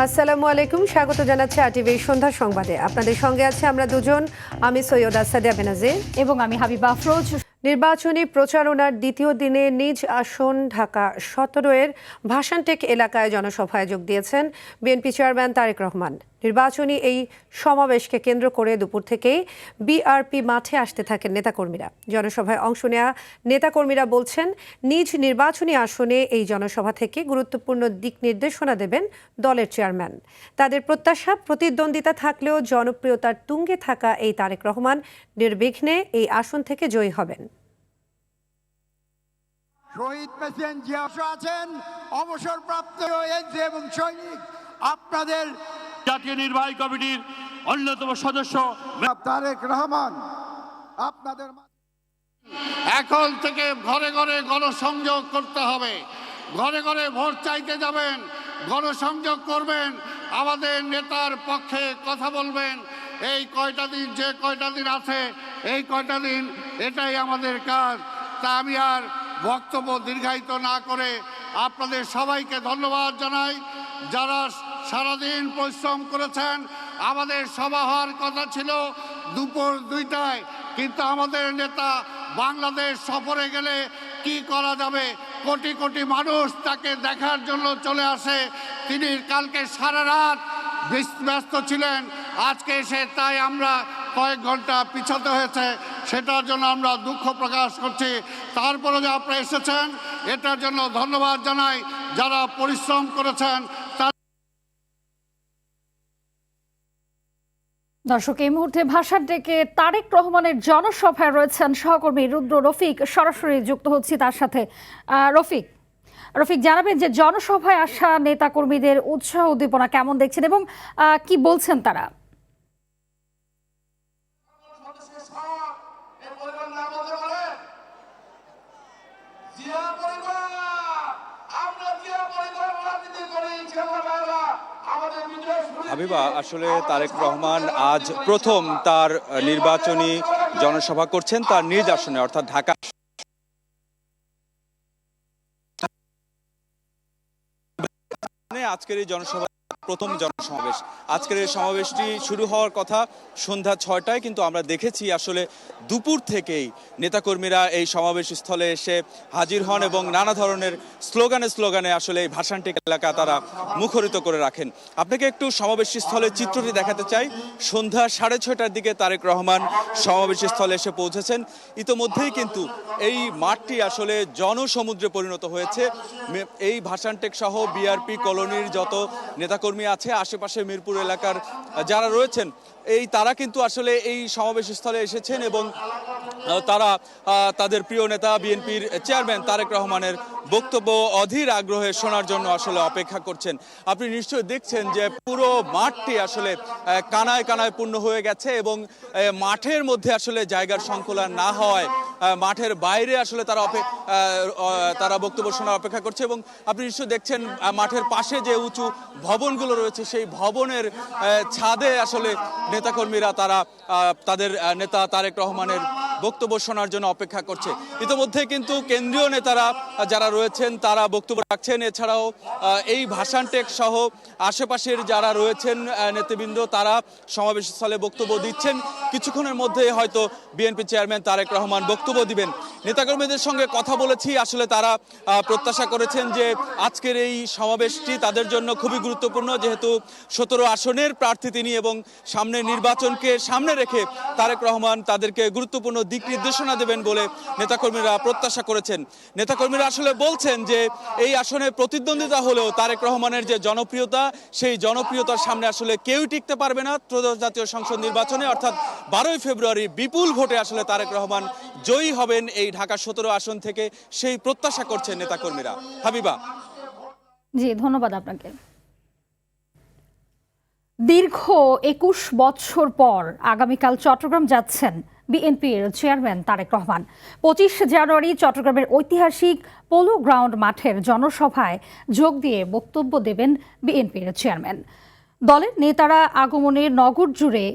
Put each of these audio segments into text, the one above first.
আসসালামু আলাইকুম, স্বাগত জানাচ্ছি আরটিভি সন্ধ্যা সংবাদে। আপনাদের সঙ্গে আছে আমরা দুজন, আমি সৈয়দা সাদিয়া বেনাজির এবং আমি হাবিবা আফরোজ। নির্বাচনী প্রচারণার দ্বিতীয় দিনে নিজ আসন ঢাকা 17 ভাসানটেক এলাকায় জনসভায় যোগ দিয়েছেন বিএনপি চেয়ারম্যান তারেক রহমান। নির্বাচনী এই সমাবেশকে কেন্দ্র করে দুপুর থেকেই বিআরপি মাঠে আসতে থাকেন নেতাকর্মীরা। জনসভায় অংশ নেওয়া নেতাকর্মীরা বলছেন, নিজ নির্বাচনী আসনে এই জনসভা থেকে গুরুত্বপূর্ণ দিক নির্দেশনা দেবেন দলের চেয়ারম্যান। তাদের প্রত্যাশা, প্রতিদ্বন্দ্বিতা থাকলেও জনপ্রিয়তার তুঙ্গে থাকা এই তারেক রহমান নির্বিঘ্নে এই আসন থেকে জয়ী হবেন। শহীদ প্রেসিডেন্ট জিয়া আছেন, অবসরপ্রাপ্ত এনসি এবং সৈনিক, আপনাদের জাতীয় নির্বাহী কমিটির অন্যতম সদস্য তারেক রহমান আপনাদের এখন থেকে ঘরে ঘরে গণসংযোগ করতে হবে। ঘরে ঘরে ভোট চাইতে যাবেন, গণসংযোগ করবেন, আমাদের নেতার পক্ষে কথা বলবেন। এই কয়টা দিন, যে কয়টা দিন আছে, এই কয়টা দিন এটাই আমাদের কাজ। তা আমি আর বক্তব্য দীর্ঘায়িত না করে আপনাদের সবাইকে ধন্যবাদ জানাই, যারা সারাদিন পরিশ্রম করেছেন। আমাদের সভা হওয়ার কথা ছিল দুপুর 2টায়, কিন্তু আমাদের নেতা বাংলাদেশ সফরে গেলে কি করা যাবে, কোটি কোটি মানুষ তাকে দেখার জন্য চলে আসে। তিনি কালকে সারা রাত ব্যস্ত ছিলেন, আজকে এসে তাই আমরা কয়েক ঘন্টা পিছাতে হয়েছে, সেটার জন্য আমরা দুঃখ প্রকাশ করছি। তারপরে যে আপনারা এসেছেন এটার জন্য ধন্যবাদ জানাই, যারা পরিশ্রম করেছেন। দর্শক, এই মুহূর্তে ভাসানটেকে তারেক রহমানের জনসভায় রয়েছেন সহকর্মী রুদ্র রফিক। সরাসরি যুক্ত হচ্ছি তার সাথে। রফিক, জানাবেন যে জনসভায় আসা নেতাকর্মীদের উৎসাহ উদ্দীপনা কেমন দেখছেন এবং কি বলছেন তারা? হাবিবা, আসলে তারেক রহমান আজ প্রথম তার নির্বাচনী জনসভা করছেন তার নিজ আসনে, অর্থাৎ ঢাকা। আজকের এই জনসভা প্রথম জনসমাবেশ। আজকের এই সমাবেশটি শুরু হওয়ার কথা সন্ধ্যা 6টায়, কিন্তু আমরা দেখেছি আসলে দুপুর থেকেই নেতাকর্মীরা এই সমাবেশ স্থলে এসে হাজির হন এবং নানা ধরনের স্লোগানে আসলে এই ভাসানটেক এলাকা তারা মুখরিত করে রাখেন। আপনাকে একটু সমাবেশ স্থলের চিত্রটি দেখাতে চাই। সন্ধ্যা 6:30টার দিকে তারেক রহমান সমাবেশ স্থলে এসে পৌঁছেছেন। ইতোমধ্যেই কিন্তু এই মাঠটি আসলে জনসমুদ্রে পরিণত হয়েছে। এই ভাসানটেক সহ বিআরপি কলোনির যত নেতাকর্মী আছে, আশেপাশে মিরপুর এলাকার যারা রয়েছেন, তারা কিন্তু আসলে এই সমাবেশ স্থলে এসেছেন এবং তারা তাদের প্রিয় নেতা বিএনপির চেয়ারম্যান তারেক রহমানের বক্তব্য অধীর আগ্রহে শোনার জন্য আসলে অপেক্ষা করছেন। আপনি নিশ্চয়ই দেখছেন যে পুরো মাঠটি আসলে কানায় কানায় পূর্ণ হয়ে গেছে এবং মাঠের মধ্যে আসলে জায়গার সংকুলান না হওয়ায় মাঠের বাইরে আসলে তারা বক্তব্য শোনার অপেক্ষা করছে। এবং আপনি নিশ্চয়ই দেখছেন মাঠের পাশে যে উঁচু ভবনগুলো রয়েছে, সেই ভবনের ছাদে আসলে নেতাকর্মীরা তারা তাদের নেতা তারেক রহমানের বক্তব্য শোনার জন্য অপেক্ষা করছে। ইতিমধ্যে কিন্তু কেন্দ্রীয় নেতারা যারা রয়েছেন তারা বক্তব্য রাখছেন। এছাড়াও এই ভাসানটেক সহ আশেপাশের যারা রয়েছেন নেতৃবৃন্দ, তারা সমাবেশ স্থলে বক্তব্য দিচ্ছেন। কিছুক্ষণের মধ্যে হয়তো বিএনপি চেয়ারম্যান তারেক রহমান বক্তব্য দিবেন। নেতাকর্মীদের সঙ্গে কথা বলেছি, আসলে তারা প্রত্যাশা করেছেন যে আজকের এই সমাবেশটি তাদের জন্য খুবই গুরুত্বপূর্ণ, যেহেতু 17 আসনের প্রার্থী তিনি এবং সামনে নির্বাচনকে সামনে রেখে তারেক রহমান তাদেরকে গুরুত্বপূর্ণ দিক নির্দেশনা দেবেন বলে নেতাকর্মীরা প্রত্যাশা করেছেন। নেতাকর্মীরা আসলে বলছেন যে এই আসনে প্রতিদ্বন্দ্বিতা হলেও তারেক রহমানের যে জনপ্রিয়তা, সেই জনপ্রিয়তার সামনে আসলে কেউই টিকতে পারবে না। ত্রয়োদশ জাতীয় সংসদ নির্বাচনে অর্থাৎ 12ই ফেব্রুয়ারি বিপুল ভোটে আসলে তারেক রহমান জয়ী হবেন এই ঢাকা 17 আসন থেকে, সেই প্রত্যাশা করছেন নেতাকর্মীরা। হাবিবা। জি, ধন্যবাদ আপনাকে। দীর্ঘ 21 বছর পর আগামীকাল চট্টগ্রাম যাচ্ছেন বিএনপির চেয়ারম্যান তারেক রহমান। 25 জানুয়ারি চট্টগ্রামের ঐতিহাসিক পোলো গ্রাউন্ড মাঠের জনসভায় যোগ দিয়ে বক্তব্য দেবেন বিএনপির চেয়ারম্যান। দলের নেতারা আগমনের নগর জুড়ে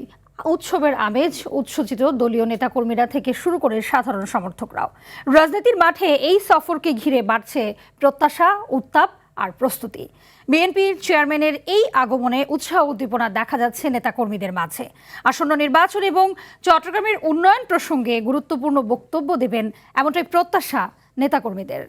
উৎসবের আমেজ, উচ্ছ্বসিত দলীয় নেতাকর্মীরা থেকে শুরু করে সাধারণ সমর্থকরাও। রাজনীতির মাঠে এই সফরকে ঘিরে বাড়ছে প্রত্যাশা, উত্তাপ আর প্রস্তুতি। বিএনপির চেয়ারম্যানের এই আগমনে উৎসাহ উদ্দীপনা দেখা যাচ্ছে নেতাকর্মীদের মাঝে। আসন্ন নির্বাচন এবং চট্টগ্রামের উন্নয়ন প্রসঙ্গে গুরুত্বপূর্ণ বক্তব্য দেবেন এমনটাই প্রত্যাশা নেতাকর্মীদের।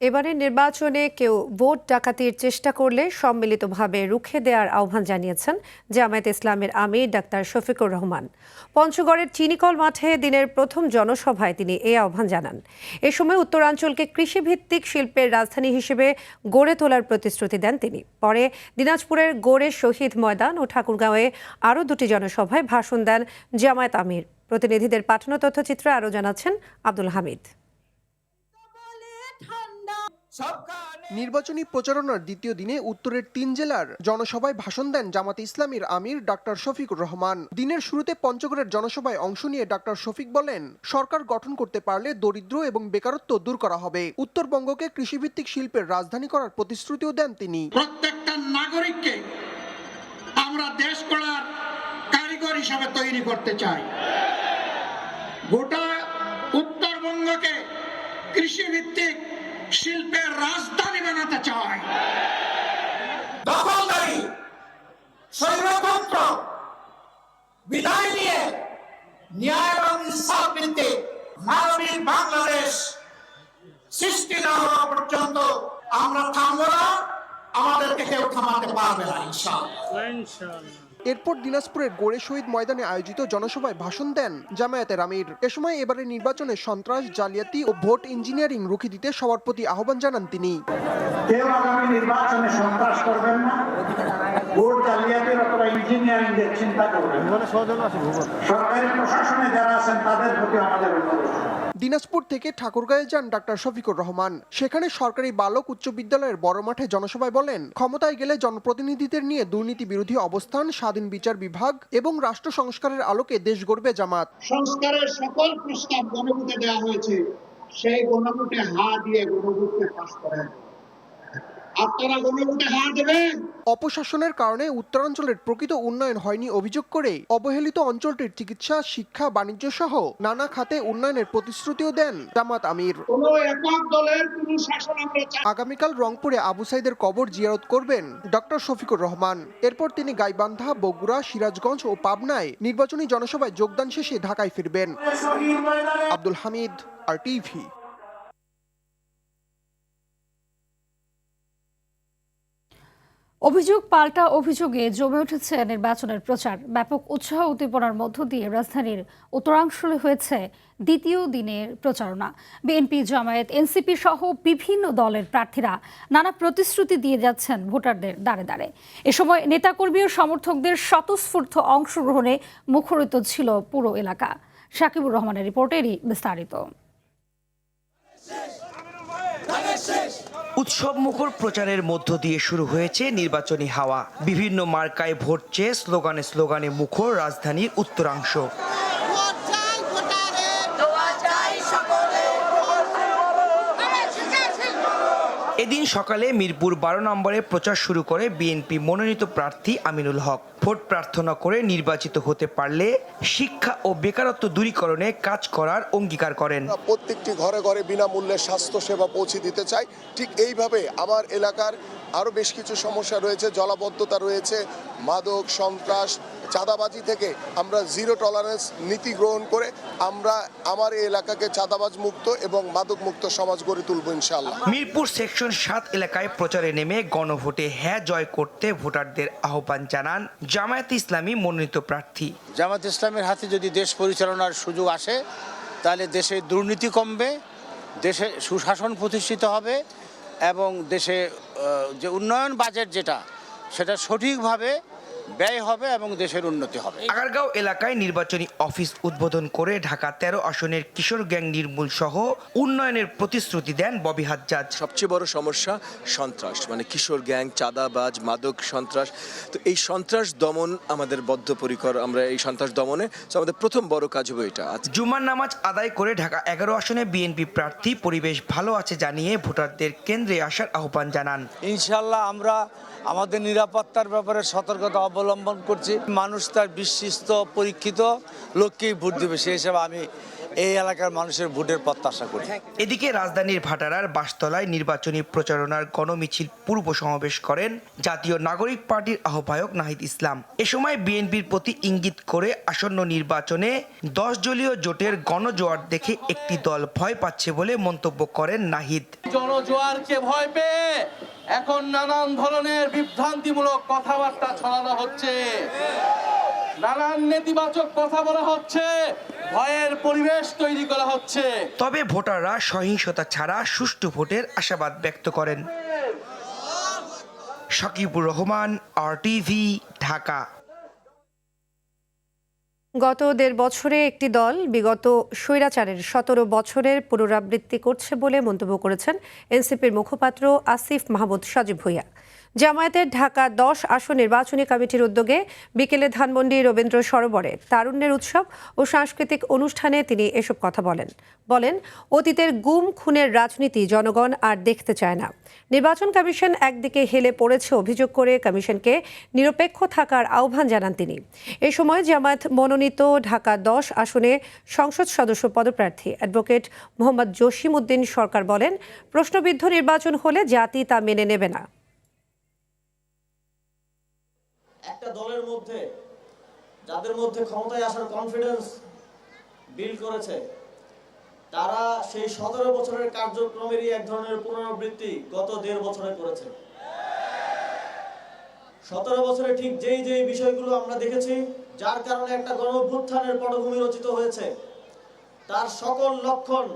এবারে নির্বাচনে কেউ ভোট ডাকাতির চেষ্টা করলে সম্মিলিতভাবে রুখে দেওয়ার আহ্বান জানিয়েছেন জামায়াতে ইসলামের আমির ডাক্তার শফিকুর রহমান। পঞ্চগড়ের চিনিকল মাঠে দিনের প্রথম জনসভায় তিনি এই আহ্বান জানান। এ সময় উত্তরাঞ্চলকে কৃষিভিত্তিক শিল্পের রাজধানী হিসেবে গড়ে তোলার প্রতিশ্রুতি দেন তিনি। পরে দিনাজপুরের গোড়ে শহীদ ময়দান ও ঠাকুরগাঁওয়ে আরও দুটি জনসভায় ভাষণ দেন জামায়াত আমির। প্রতিনিধিদের পাঠানো তথ্যচিত্রে আরও জানাচ্ছেন আব্দুল হামিদ। নির্বাচনী প্রচারণার দ্বিতীয় দিনে উত্তরের ৩ জেলার জনসভায় ভাষণ দেন জামাতে ইসলামীর আমির ডাক্তার শফিকুর রহমান। দিনের শুরুতে পঞ্চগড়ের জনসভায় অংশ নিয়ে ডাক্তার শফিক বলেন, সরকার গঠন করতে পারলে দরিদ্র এবং বেকারত্ব দূর করা হবে। উত্তরবঙ্গকে কৃষিভিত্তিক শিল্পের রাজধানী করার প্রতিশ্রুতিও দেন তিনি। প্রত্যেকটা নাগরিককে আমরা দেশ গড়ার কারিগর হিসাবে তৈরি করতে চাই। গোটা উত্তরবঙ্গকে কৃষিভিত্তিক শিল্পের রাজধানী বানাতে চায়। দখলদারি, স্বৈরতন্ত্র বিদায় নিয়ে ন্যায় এবং ইনসাফ ভিত্তিক মানবিক বাংলাদেশ সৃষ্টি না হওয়া পর্যন্ত আমরা থামবো না, আমাদেরকে কেউ থামাতে পারবে না ইনশাআল্লাহ। এরপর দিনাজপুরের গোড়ে শহীদ ময়দানে আয়োজিত জনসভায় ভাষণ দেন জামায়াতের আমির। এ সময় এবারের নির্বাচনে সন্ত্রাস, জালিয়াতি ও ভোট ইঞ্জিনিয়ারিং রুখে দিতে সবার প্রতি আহ্বান জানান তিনি। কেউ আগামী নির্বাচনে সন্ত্রাস করবেন না, ভোট জালিয়াতির অথবা ইঞ্জিনিয়ারিং এর চিন্তা করবেন। সরকারি প্রশাসনে যারা আছেন তাদের প্রতি আমাদের অনুরোধ। দিনাজপুর থেকে ঠাকুরগাঁয়ে যান ডাক্তার শফিকুর রহমান। সেখানে সরকারি বালক উচ্চ বিদ্যালয়ের বড় মাঠে জনসভায় বলেন, ক্ষমতায় গেলে জনপ্রতিনিধিদের নিয়ে দুর্নীতি বিরোধী অবস্থান, স্বাধীন বিচার বিভাগ এবং রাষ্ট্র সংস্কারের আলোকে দেশ গড়বে জামাত। সংস্কারের সকল প্রস্তাব গণভোটে দেওয়া হয়েছে, সেই গণভোটে হা দিয়ে গণভোটকে পাস করেন। আপনারা গণভোটে হা দেবেন। অপশাসনের কারণে উত্তরাঞ্চলের প্রকৃত উন্নয়ন হয়নি অভিযোগ করে অবহেলিত অঞ্চলটির চিকিৎসা, শিক্ষা, বাণিজ্য সহ নানা খাতে উন্নয়নের প্রতিশ্রুতিও দেন জামাত আমির। কোনো একক দলের কোনো শাসন আমরা চাই না। আগামীকাল রংপুরে আবু সাইদের কবর জিয়ারত করবেন ডক্টর শফিকুর রহমান। এরপর তিনি গাইবান্ধা, বগুড়া, সিরাজগঞ্জ ও পাবনায় নির্বাচনী জনসভায় যোগদান শেষে ঢাকায় ফিরবেন। আব্দুল হামিদ, RTV। অভিযোগ পাল্টা অভিযোগে জমে উঠেছে নির্বাচনের প্রচার। ব্যাপক উৎসাহ উদ্দীপনার মধ্য দিয়ে রাজধানীর উত্তরাঞ্চলে হয়েছে দ্বিতীয় দিনের প্রচারণা। বিএনপি, জামায়াত, এনসিপি সহ বিভিন্ন দলের প্রার্থীরা নানা প্রতিশ্রুতি দিয়ে যাচ্ছেন ভোটারদের দ্বারে দ্বারে। এ সময় নেতাকর্মী ও সমর্থকদের স্বতঃস্ফূর্ত অংশগ্রহণে মুখরিত ছিল পুরো এলাকা। সাকিবুর রহমানের রিপোর্টেরই বিস্তারিত। উৎসব মুখর প্রচারের মধ্য দিয়ে শুরু হয়েছে নির্বাচনী হাওয়া। বিভিন্ন মার্কায় ভোট চেয়ে স্লোগানে স্লোগানে মুখর রাজধানীর উত্তরাংশ। এদিন সকালে মিরপুর 12 নম্বরে প্রচার শুরু করে বিএনপি মনোনীত প্রার্থী আমিনুল হক। ভোট প্রার্থনা করে নির্বাচিত হতে পারলে শিক্ষা ও বেকারত্ব দূরীকরণে কাজ করার অঙ্গীকার করেন। প্রত্যেকটি ঘরে ঘরে বিনামূল্যে স্বাস্থ্য সেবা পৌঁছে দিতে চাই। ঠিক এইভাবে আমার এলাকার আরও বেশ কিছু সমস্যা রয়েছে, জলাবদ্ধতা রয়েছে, মাদক, সন্ত্রাস, চাঁদাবাজি থেকে আমরা জিরো টলারেন্স নীতি গ্রহণ করে আমরা আমার এই এলাকাকে চাঁদাবাজ মুক্ত এবং মাদক মুক্ত সমাজ গড়ে তুলব ইনশাআল্লাহ। মিরপুর সেকশন 7 এলাকায় প্রচারে নেমে গণভোটে হ্যাঁ জয় করতে ভোটারদের আহ্বান জানান জামায়াত ইসলামী মনোনীত প্রার্থী। জামায়াত ইসলামের হাতে যদি দেশ পরিচালনার সুযোগ আসে তাহলে দেশে দুর্নীতি কমবে, দেশে সুশাসন প্রতিষ্ঠিত হবে এবং দেশে যে উন্নয়ন বাজেট যেটা সেটা সঠিকভাবে ব্যয় হবে এবং দেশের উন্নতি হবে। আগারগাঁও এলাকায় নির্বাচনী অফিস উদ্বোধন করে ঢাকা 13 আসনের কিশোর গ্যাং নির্মূল সহ উন্নয়নের প্রতিশ্রুতি দেন ববি হাজ্জাজ। সবচেয়ে বড় সমস্যা সন্ত্রাস, মানে কিশোর গ্যাং, চাঁদাবাজ, মাদক সন্ত্রাস। তো এই সন্ত্রাস দমন আমাদের বদ্ধপরিকর, আমরা এই সন্ত্রাস দমনে আমাদের প্রথম বড় কাজ হবে এটা। জুমার নামাজ আদায় করে ঢাকা 11 আসনে বিএনপি প্রার্থী পরিবেশ ভালো আছে জানিয়ে ভোটারদের কেন্দ্রে আসার আহ্বান জানান। ইনশাআল্লাহ আমরা আমাদের নিরাপত্তার ব্যাপারে সতর্কতা অবলম্বন করছি। মানুষ তার বিশ্বস্ত পরীক্ষিত লোককেই ভোট দেবে, সেই হিসাবে আমি এই এলাকার মানুষের ভোটের প্রত্যাশা করি। এদিকে রাজধানীর ভাটারার বাসতলায় নির্বাচনী প্রচারণার গণমিছিল পূর্ব সমাবেশ করেন জাতীয় নাগরিক পার্টির আহ্বায়ক নাহিদ ইসলাম। এ সময় বিএনপির প্রতি ইঙ্গিত করে আসন্ন নির্বাচনে 10 দলীয় জোটের গণজোয়ার দেখে একটি দল ভয় পাচ্ছে বলে মন্তব্য করেন নাহিদ। জনজোয়ারকে ভয় পেয়ে এখন নানান ধরনের বিভ্রান্তিমূলক কথাবার্তা ছড়ানো হচ্ছে, নানান নেতিবাচক কথা বলা হচ্ছে, ভয়ের পরিবেশ তৈরি করা হচ্ছে। তবে ভোটাররা সহিংসতা ছাড়া সুষ্ঠু ভোটের আশাবাদ ব্যক্ত করেন। শাকিবুর রহমান, RTV, ঢাকা। গত 1.5 বছরে একটি দল বিগত স্বৈরাচারের 17 বছরের পুনরাবৃত্তি করছে বলে মন্তব্য করেছেন এনসিপির মুখপাত্র আসিফ মাহমুদ সজীব ভুঁইয়া। জামায়াতের ঢাকা 10 আসন নির্বাচনী কমিটির উদ্যোগে বিকেলে ধানমন্ডি রবীন্দ্র সরোবরে তারুণ্যের উৎসব ও সাংস্কৃতিক অনুষ্ঠানে তিনি এসব কথা বলেন অতীতের গুম খুনের রাজনীতি জনগণ আর দেখতে চায় না। নির্বাচন কমিশন একদিকে হেলে পড়েছে অভিযোগ করে কমিশনকে নিরপেক্ষ থাকার আহ্বান জানান তিনি। এ সময় জামায়াত মনোনীত ঢাকা 10 আসনে সংসদ সদস্য পদপ্রার্থী অ্যাডভোকেট মোহাম্মদ জসিম উদ্দিন সরকার বলেন, প্রশ্নবিদ্ধ নির্বাচন হলে জাতি তা মেনে নেবে না। একটা দলের মধ্যে যাদের মধ্যে ক্ষমতায় আসার কনফিডেন্স বিল্ড করেছে, তারা সেই 17 বছরের কার্যক্রমেরই এক ধরনের পুনরাবৃত্তি গত 1.5 বছরে করেছে। 17 বছরে ঠিক যেই বিষয়গুলো আমরা দেখেছি, যার কারণে একটা গণঅভ্যুত্থানের পটভূমি রচিত হয়েছে, তার সকল লক্ষণ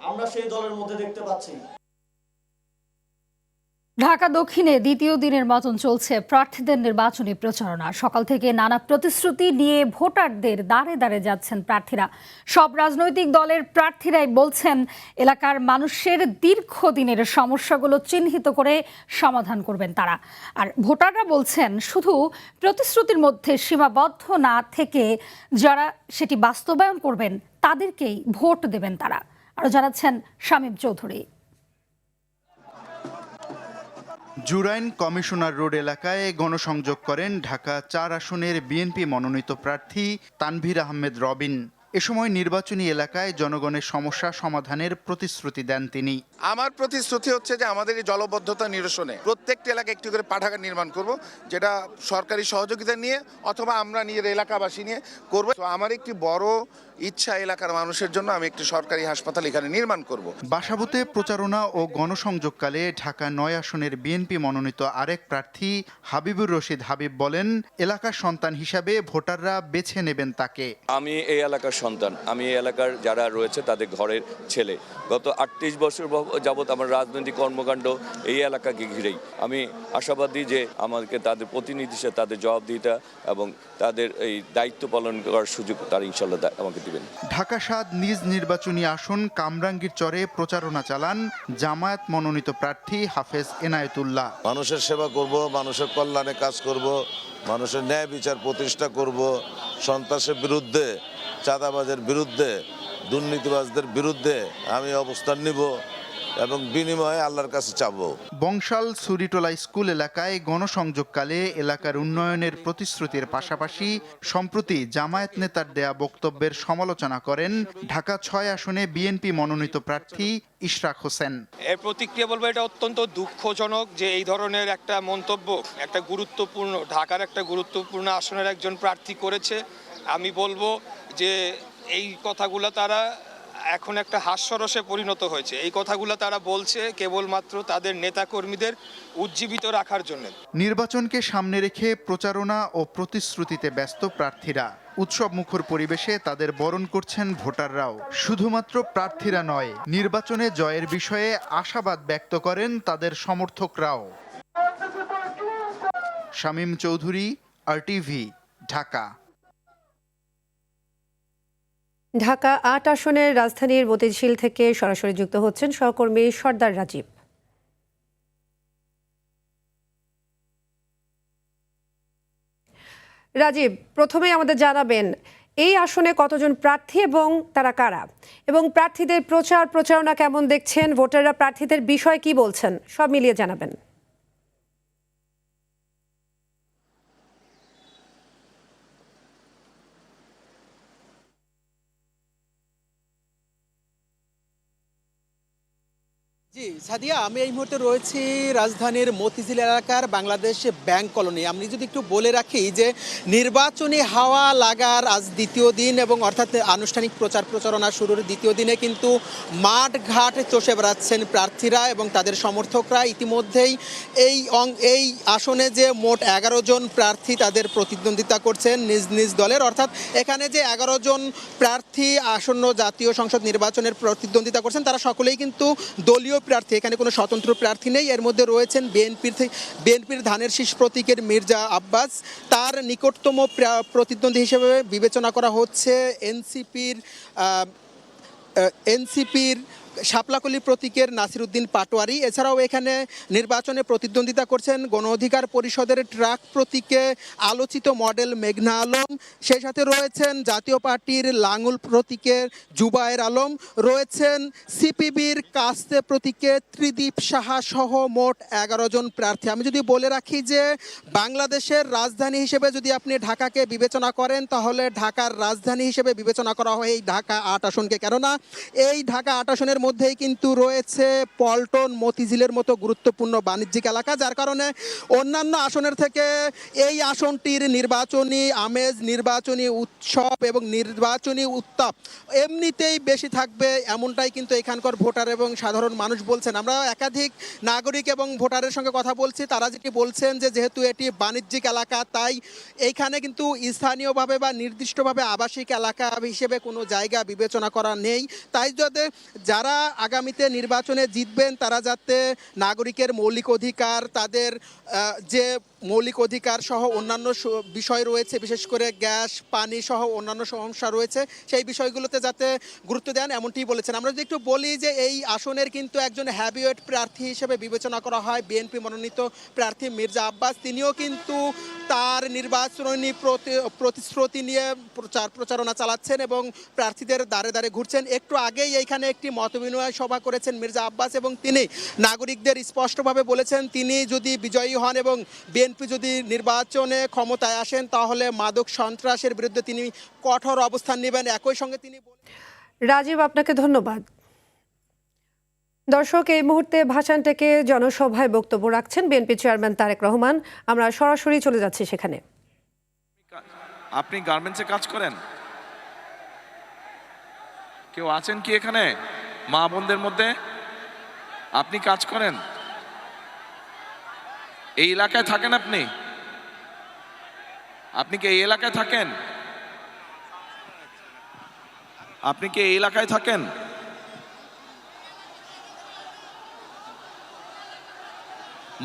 আমরা সেই দলের মধ্যে দেখতে পাচ্ছি। ঢাকা দক্ষিণে দ্বিতীয় দিনের মতন চলছে প্রার্থীদের নির্বাচনী প্রচারণা। সকাল থেকে নানা প্রতিশ্রুতি নিয়ে ভোটারদের দ্বারে দ্বারে যাচ্ছেন প্রার্থীরা। সব রাজনৈতিক দলের প্রার্থীরাই বলছেন এলাকার মানুষের দীর্ঘদিনের সমস্যাগুলো চিহ্নিত করে সমাধান করবেন তারা। আর ভোটাররা বলছেন শুধু প্রতিশ্রুতির মধ্যে সীমাবদ্ধ না থেকে যারা সেটি বাস্তবায়ন করবেন তাদেরকেই ভোট দেবেন তারা। আরও জানাচ্ছেন শামীম চৌধুরী। জুরাইন কমিশনার রোড এলাকায় গণসংযোগ করেন ঢাকা 4 আসনের বিএনপি মনোনীত প্রার্থী তানভীর আহমেদ রবিন। এ সময় নির্বাচনী এলাকায় জনগণের সমস্যা সমাধানের প্রতিশ্রুতি দেন তিনি। আমার প্রতিশ্রুতি হচ্ছে যে আমাদের এই জলবদ্ধতা নিরসনে প্রত্যেকটি এলাকায় একটি করে পাঠাগার নির্মাণ করব, যেটা সরকারি সহযোগিতা নিয়ে অথবা আমরা নিজের এলাকাবাসী নিয়ে করব। তো আমার একটি বড় ইচ্ছা, এলাকার মানুষের জন্য আমি একটি সরকারি হাসপাতাল এখানে নির্মাণ করব। বাসাবুতে প্রচারণা ও গণসংযোগকালে ঢাকা 9 আসনের বিএনপি মনোনীত আরেক প্রার্থী হাবিবুর রশিদ হাবিব বলেন, এলাকার সন্তান হিসাবে ভোটাররা বেছে নেবেন তাকে। আমি এই এলাকার সন্তান, আমি এই এলাকার যারা রয়েছে তাদের ঘরের ছেলে। গত 38 বছর যাবৎ আমার রাজনৈতিক কর্মকাণ্ড এই এলাকাকে ঘিরেই। আমি আশাবাদী যে আমাদেরকে তাদের প্রতিনিধি হিসেবে তাদের জবাবদিহিতা এবং তাদের এই দায়িত্ব পালন করার সুযোগ তারা ইনশাল্লাহ আমাকে দিবেন। ঢাকা 7 নিজ নির্বাচনী আসন কামরাঙ্গীর চরে প্রচারণা চালান জামায়াত মনোনীত প্রার্থী হাফেজ এনায়েতুল্লাহ। মানুষের সেবা করব, মানুষের কল্যাণে কাজ করব, মানুষের ন্যায় বিচার প্রতিষ্ঠা করব, সন্ত্রাসের বিরুদ্ধে, চাঁদাবাজের বিরুদ্ধে, দুর্নীতিবাজদের বিরুদ্ধে আমি অবস্থান নিব এবং বিনিময়ে আল্লাহর কাছে চাবো। বংশাল সুরিটোলা স্কুল এলাকায় গণসংযোগকালে এলাকার উন্নয়নের প্রতিশ্রুতির পাশাপাশি সম্প্রতি জামায়াত নেতার দেয়া বক্তব্যের সমালোচনা করেন ঢাকা 6 আসনে বিএনপি মনোনীত প্রার্থী ইশরাক হোসেন। এর প্রতিক্রিয়া বলবো, এটা অত্যন্ত দুঃখজনক যে এই ধরনের একটা মন্তব্য একটা গুরুত্বপূর্ণ ঢাকার একটা গুরুত্বপূর্ণ আসনের একজন প্রার্থী করেছে। আমি বলবো যে এই কথাগুলো তারা এখন একটা হাস্যরসে পরিণত হয়েছে। এই কথাগুলো তারা বলছে কেবলমাত্র তাদের নেতাকর্মীদের উজ্জীবিত রাখার জন্য। নির্বাচনকে সামনে রেখে প্রচারণা ও প্রতিশ্রুতিতে ব্যস্ত প্রার্থীরা। উৎসব মুখর পরিবেশে তাদের বরণ করছেন ভোটাররাও। শুধুমাত্র প্রার্থীরা নয়, নির্বাচনে জয়ের বিষয়ে আশাবাদ ব্যক্ত করেন তাদের সমর্থকরাও। শামীম চৌধুরী, RTV, ঢাকা। ঢাকা 8 আসনের রাজধানীর মতিঝিল থেকে সরাসরি যুক্ত হচ্ছেন সহকর্মী সর্দার রাজীব। রাজীব, প্রথমে আমাদের জানাবেন এই আসনে কতজন প্রার্থী এবং তারা কারা, এবং প্রার্থীদের প্রচারণা কেমন দেখছেন, ভোটাররা প্রার্থীদের বিষয় কি বলছেন, সব মিলিয়ে জানাবেন। জি সাদিয়া, আমি এই মুহূর্তে রয়েছি রাজধানীর মতিঝিল এলাকার বাংলাদেশ ব্যাংক কলোনি। আমি যদি একটু বলে রাখি যে নির্বাচনী হাওয়া লাগার আজ দ্বিতীয় দিন এবং অর্থাৎ আনুষ্ঠানিক প্রচারণা শুরুর দ্বিতীয় দিনে কিন্তু মাঠ ঘাট চষে বেড়াচ্ছেন প্রার্থীরা এবং তাদের সমর্থকরা। ইতিমধ্যেই এই আসনে যে মোট 11 জন প্রার্থী তাদের প্রতিদ্বন্দ্বিতা করছেন নিজ নিজ দলের, অর্থাৎ এখানে যে 11 জন প্রার্থী আসন্ন জাতীয় সংসদ নির্বাচনের প্রতিদ্বন্দ্বিতা করছেন তারা সকলেই কিন্তু দলীয় প্রার্থী, এখানে কোনো স্বতন্ত্র প্রার্থী নেই। এর মধ্যে রয়েছেন বিএনপির ধানের শীষ প্রতীকের মির্জা আব্বাস, তার নিকটতম প্রতিদ্বন্দ্বী হিসেবে বিবেচনা করা হচ্ছে এনসিপির শাপলাকলি প্রতীকের নাসিরউদ্দিন পাটোয়ারি। এছাড়াও এখানে নির্বাচনে প্রতিদ্বন্দ্বিতা করছেন গণ অধিকার পরিষদের ট্রাক প্রতীকে আলোচিত মডেল মেঘনা আলম, সেই সাথে রয়েছেন জাতীয় পার্টির লাঙ্গুল প্রতীকের জুবায়ের আলম, রয়েছেন সিপিবির কাস্তে প্রতীকে ত্রিদীপ সাহা সহ মোট 11 জন প্রার্থী। আমি যদি বলে রাখি যে বাংলাদেশের রাজধানী হিসেবে যদি আপনি ঢাকাকে বিবেচনা করেন তাহলে ঢাকার রাজধানী হিসেবে বিবেচনা করা হয় এই ঢাকা 8 আসনকে, কেননা এই ঢাকা 8 আসনের মধ্যেই কিন্তু রয়েছে পল্টন, মতিঝিলের মতো গুরুত্বপূর্ণ বাণিজ্যিক এলাকা, যার কারণে অন্যান্য আসনের থেকে এই আসনটির নির্বাচনী আমেজ, নির্বাচনী উৎসব এবং নির্বাচনী উত্তাপ এমনিতেই বেশি থাকবে, এমনটাই কিন্তু এখানকার ভোটার এবং সাধারণ মানুষ বলছেন। আমরা একাধিক নাগরিক এবং ভোটারের সঙ্গে কথা বলছি, তারা যেটি বলছেন যে যেহেতু এটি বাণিজ্যিক এলাকা তাই এইখানে কিন্তু স্থানীয়ভাবে বা নির্দিষ্টভাবে আবাসিক এলাকা হিসেবে কোনো জায়গা বিবেচনা করা নেই, তাই যাতে যারা আগামীতে নির্বাচনে জিতবেন তারা যাতে নাগরিকের মৌলিক অধিকার, তাদের যে মৌলিক অধিকার সহ অন্যান্য বিষয় রয়েছে, বিশেষ করে গ্যাস, পানি সহ অন্যান্য সমস্যা রয়েছে, সেই বিষয়গুলোতে যাতে গুরুত্ব দেন এমনটি বলেছেন। আমরা যদি একটু বলি যে এই আসনের কিন্তু একজন হ্যাভিওয়েট প্রার্থী হিসেবে বিবেচনা করা হয় বিএনপি মনোনীত প্রার্থী মির্জা আব্বাস, তিনিও কিন্তু তার নির্বাচনী প্রতিশ্রুতি নিয়ে প্রচারণা চালাচ্ছেন এবং প্রার্থীদের দ্বারে দ্বারে ঘুরছেন। একটু আগেই এইখানে একটি মতবিনিময় সভা করেছেন মির্জা আব্বাস এবং তিনি নাগরিকদের স্পষ্টভাবে বলেছেন তিনি যদি বিজয়ী হন এবং বিএনপি যদি নির্বাচনে ক্ষমতায় আসেন তাহলে মাদক সন্ত্রাসের বিরুদ্ধে তিনি কঠোর অবস্থান নেবেন। একই সঙ্গে তিনি রাজীব, আপনাকে ধন্যবাদ। দর্শক, এই মুহূর্তে ভাসান থেকে জনসভায় বক্তব্য রাখছেন বিএনপি চেয়ারম্যান তারেক রহমান। আমরা সরাসরি চলে যাচ্ছি সেখানে। আপনি গার্মেন্টসে কাজ করেন? কেউ আছেন কি এখানে মা বোনদের মধ্যে? আপনি কাজ করেন? এই এলাকায় থাকেন? আপনি কি এই এলাকায় থাকেন? আপনি কি এই এলাকায় থাকেন?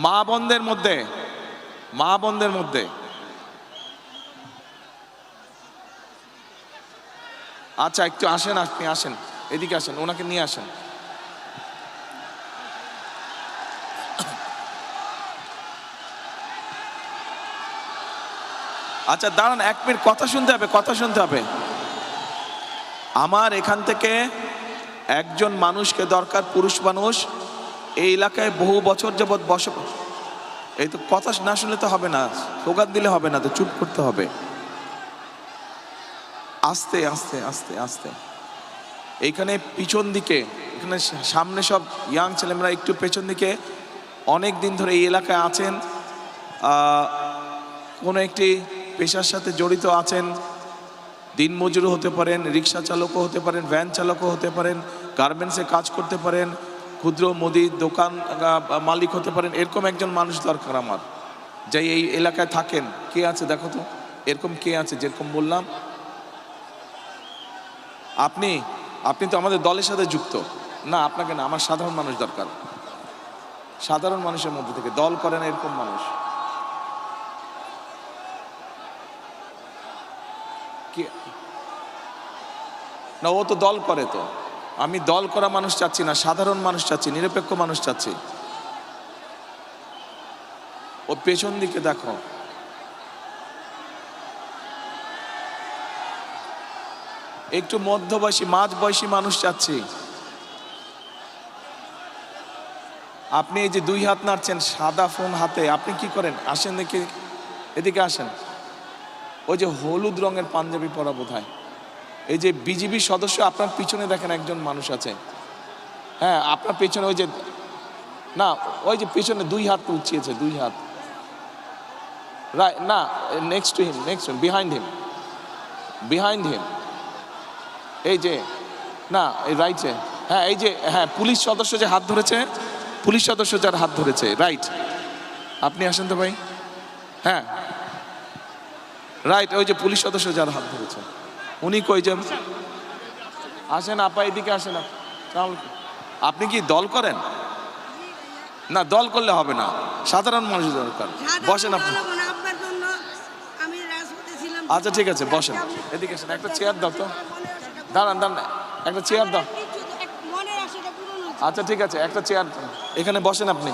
মা বোনদের মধ্যে আচ্ছা, একটু আসেন, আপনি আসেন, এদিকে আসেন, ওনাকে নিয়ে আসেন। আচ্ছা দাঁড়ান, 1 মিনিট, কথা শুনতে হবে। আমার এখান থেকে একজন মানুষকে দরকার, পুরুষ মানুষ, এই এলাকায় বহু বছর যাবৎ বসবাস। এই তো কথা না শুনলে তো হবে না, স্লোগান দিলে হবে না, তো চুপ করতে হবে। আস্তে আস্তে আস্তে আস্তে। এইখানে পিছন দিকে, এখানে সামনে সব ইয়াং ছেলেমেয়েরা, একটু পেছন দিকে অনেক দিন ধরে এই এলাকায় আছেন, কোনো একটি পেশার সাথে জড়িত আছেন, দিনমজুর হতে পারেন, রিক্সা চালকও হতে পারেন, ভ্যান চালকও হতে পারেন, গার্মেন্টসে কাজ করতে পারেন, ক্ষুদ্র মুদির দোকান মালিক হতে পারেন। এরকম একজন মানুষ দরকার আমার, যে এই এলাকায় থাকেন। কে আছে দেখো তো, এরকম কে আছে? যেরকম বললাম, আপনি তো আমাদের দলের সাথে যুক্ত না, আপনাকে না, আমার সাধারণ মানুষ দরকার। সাধারণ মানুষের মধ্যে থেকে দল করেন এরকম মানুষ। না, ও তো দল করে, তো আমি দল করা মানুষ চাচ্ছি না, সাধারণ মানুষ চাচ্ছি, নিরপেক্ষ মানুষ চাচ্ছি। ও পেছন দিকে দেখো, একটু মধ্যবয়সী, মাঝবয়সী মানুষ চাচ্ছি। আপনি এই যে 2 হাত নাড়ছেন, সাদা ফোন হাতে, আপনি কি করেন? আসেন দেখি, এদিকে আসেন। ওই যে হলুদ রঙের পাঞ্জাবি পরা বোধহয়, এই যে বিজিবি সদস্য, আপনার পিছনে দেখেন একজন মানুষ আছে। হ্যাঁ, আপনার পিছনে ওই যে না ওই যে পিছনে 2 হাত উঁচিয়েছে, 2 হাত, রাইট, না next to him, behind him, এই যে, না এই রাইটে, হ্যাঁ এই যে, হ্যাঁ পুলিশ সদস্য যে হাত ধরেছে, পুলিশ সদস্য যার হাত ধরেছে, রাইট, আপনি আসেন তো ভাই, হ্যাঁ রাইট, ওই যে পুলিশ সদস্য যার হাত ধরেছে উনি কই যে, আসেন আপা এদিকে আসেন। আপনি কি দল করেন? না দল করলে হবে না, সাধারণ মানুষ দরকার। বসেন আপনি, আচ্ছা ঠিক আছে বসেন, এদিকে আসেন, একটা চেয়ার দাও তো, দাঁড়ান, একটা চেয়ার দাও, আচ্ছা ঠিক আছে একটা চেয়ার এখানে বসেন আপনি।